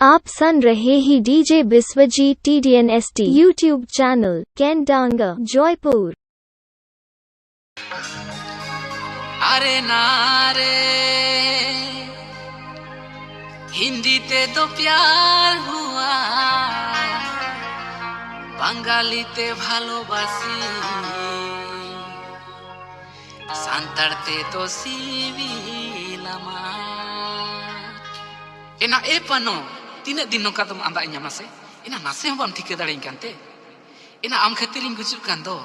आप सुन रहे ही DJ Biswajit TDNST YouTube channel केंडांगा जयपुर। अरे नारे हिंदी ते तो प्यार हुआ, बंगाली ते भालोबासी, सांतारते तो सिविल आमार। एना ए पनो तीना दिन नोका तुम आंदा इᱧᱟ मासे एना नासे हम बाम ठिके दाड़ेኝ कानते एना आम खातिरिñ गुजुग कान दो।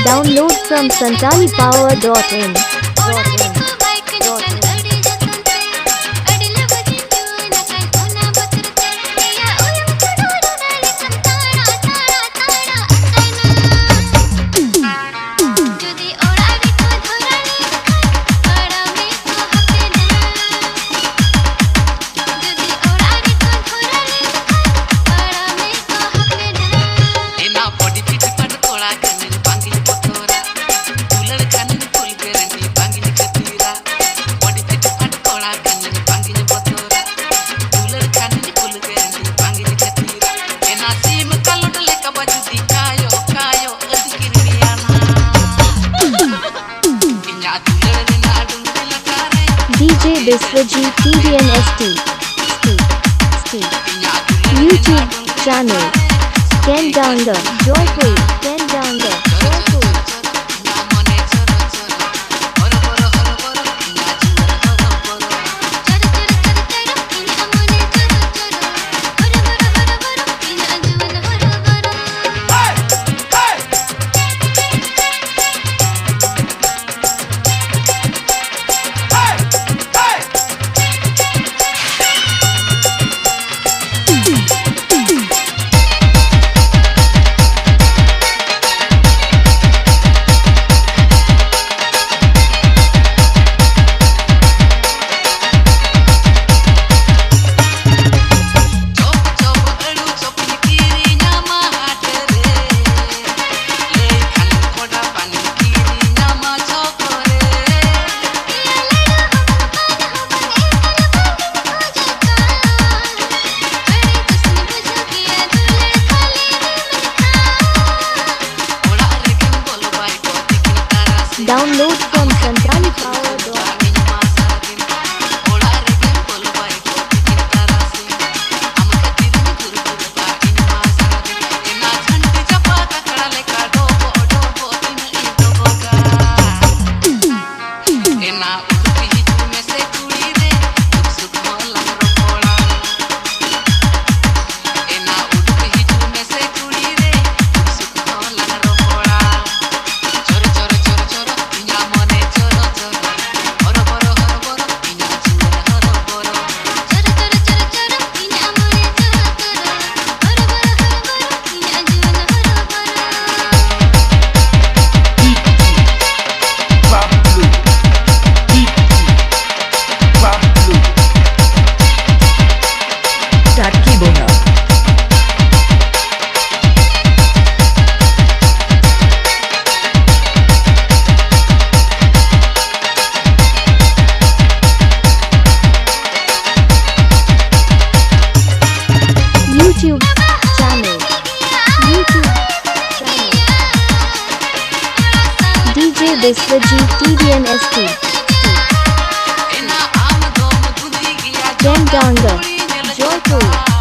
Download from santalipower.in. DJ Biswajit TDNST YouTube channel Kendanga Joypur Kendanga Joypur। Download from santalipower.in. YouTube channel DJ Biswajit TDNST Kendanga Joypur।